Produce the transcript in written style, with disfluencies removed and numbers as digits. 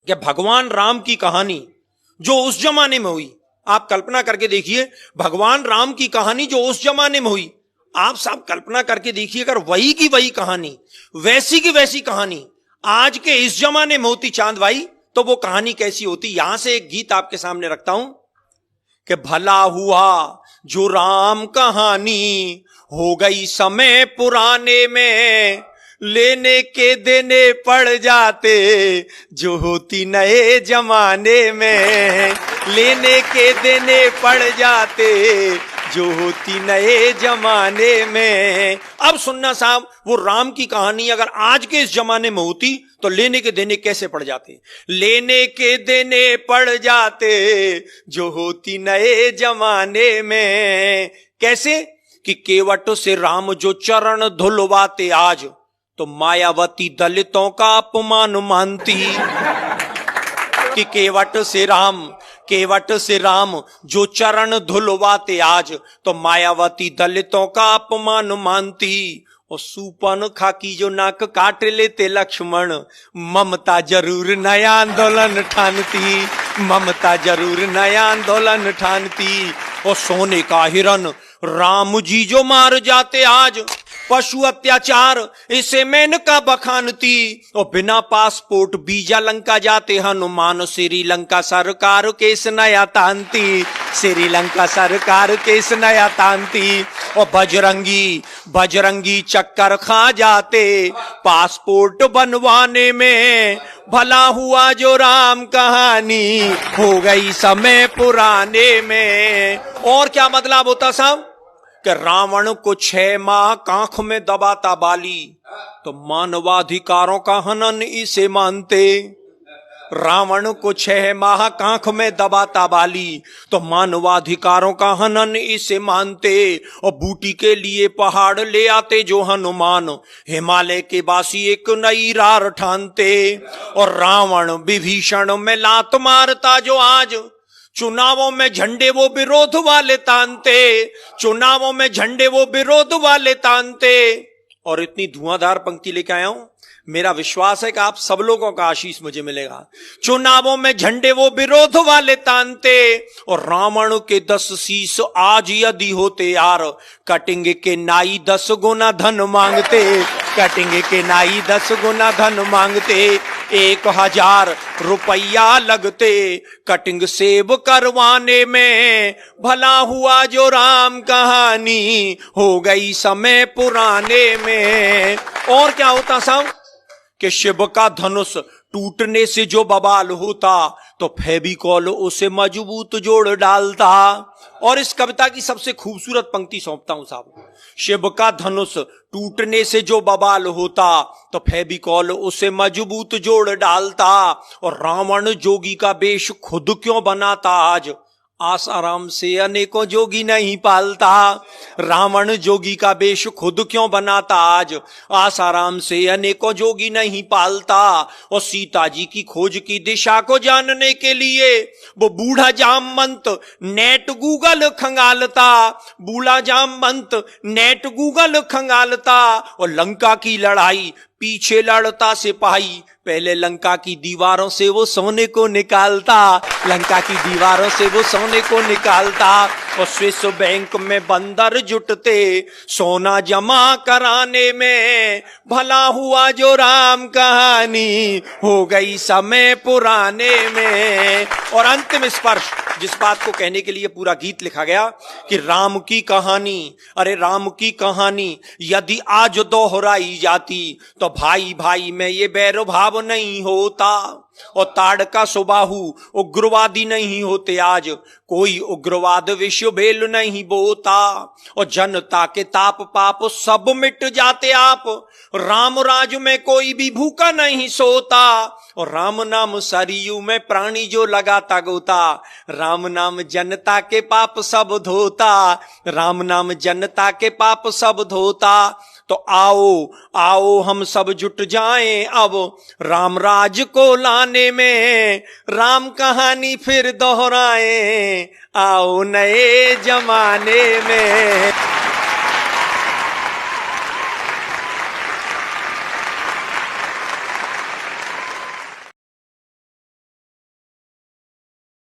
कि भगवान राम की कहानी जो उस जमाने में हुई, आप कल्पना करके देखिए, भगवान राम की कहानी जो उस जमाने में हुई, आप सब कल्पना करके देखिए, अगर वही की वही कहानी, वैसी की वैसी कहानी आज के इस जमाने में होती चांद भाई, तो वो कहानी कैसी होती। यहां से एक गीत आपके सामने रखता हूं कि भला हुआ जो राम कहानी हो गई समय पुराने में, लेने के देने पड़ जाते जो होती नए जमाने में, लेने के देने पड़ जाते जो होती नए जमाने में। अब सुनना साहब, वो राम की कहानी अगर आज के इस जमाने में होती तो लेने के देने कैसे पड़ जाते। लेने के देने पड़ जाते जो होती नए जमाने में। कैसे कि केवट से राम जो चरण धुलवाते आज, तो मायावती दलितों का अपमान मानती। कि केवट से राम जो चरण धुलवाते आज, तो मायावती दलितों का अपमान मानती। और सूपन खाकी जो नाक काट लेते लक्ष्मण, ममता जरूर नया आंदोलन ठानती, ममता जरूर नया आंदोलन ठानती। और सोने का हिरन राम जी जो मार जाते आज, पशु अत्याचार इसे मेनका बखानती। और बिना पासपोर्ट वीजा लंका जाते हनुमान, श्रीलंका सरकार केस नया तानती, श्रीलंका सरकार केस नया तानती। और बजरंगी चक्कर खा जाते पासपोर्ट बनवाने में, भला हुआ जो राम कहानी हो गई समय पुराने में। और क्या बदलाव होता साहब कि रावण को 6 माह कांख में दबाता बाली, तो मानवाधिकारों का हनन इसे मानते। रावण को 6 माह कांख में दबाता बाली, तो मानवाधिकारों का हनन इसे मानते। और बूटी के लिए पहाड़ ले आते जो हनुमान, हिमालय के बासी एक नई रार ठानते। और रावण विभीषण में लात मारता जो आज, चुनावों में झंडे वो विरोध वाले तानते, चुनावों में झंडे वो विरोध वाले तानते। और इतनी धुआंधार पंक्ति लेके आया हूं, मेरा विश्वास है कि आप सब लोगों का आशीष मुझे मिलेगा। चुनावों में झंडे वो विरोध वाले तानते। और रावण के 10 शीश आज यदि होते यार, कटेंगे के नाई 10 गुना धन मांगते, कटेंगे के नाई 10 गुना धन मांगते। 1000 रुपया लगते कटिंग सेब करवाने में, भला हुआ जो राम कहानी हो गई समय पुराने में। और क्या होता साहब कि शिव का धनुष टूटने से जो बवाल होता, तो फेविकॉल उसे मजबूत जोड़ डालता। और इस कविता की सबसे खूबसूरत पंक्ति सौंपता हूं साहब, शिव का धनुष टूटने से जो बवाल होता, तो फेविकॉल उसे मजबूत जोड़ डालता। और रावण जोगी का वेश खुद क्यों बनाता आज, आसाराम से अनेकों जोगी नहीं पालता। रावण जोगी का वेश खुद क्यों बनाता आज, आसाराम से अनेकों जोगी नहीं पालता। और सीता जी की खोज की दिशा को जानने के लिए वो बूढ़ा जामवंत नेट गूगल खंगालता, बूढ़ा जामवंत नेट गूगल खंगालता। और लंका की लड़ाई पीछे लड़ता सिपाही, पहले लंका की दीवारों से वो सोने को निकालता, लंका की दीवारों से वो सोने को निकालता। और स्विस बैंक में बंदर जुटते सोना जमा कराने में, भला हुआ जो राम कहानी हो गई समय पुराने में। और अंतिम स्पर्श, जिस बात को कहने के लिए पूरा गीत लिखा गया कि राम की कहानी, अरे राम की कहानी यदि आज दोहराई जाती, तो भाई भाई में ये बैर भाव नहीं होता। और ताड़का सुबाहु उग्रवादी नहीं होते आज, कोई उग्रवाद विश्व भेल नहीं बोता। और जनता के ताप पाप सब मिट जाते आप, राम राज में कोई भी भूखा नहीं सोता। और राम नाम सरयू में प्राणी जो लगाता गोता, राम नाम जनता के पाप सब धोता, राम नाम जनता के पाप सब धोता। तो आओ आओ हम सब जुट जाएं अब राम राज को लाने में, राम कहानी फिर दोहराएं आओ नए जमाने में।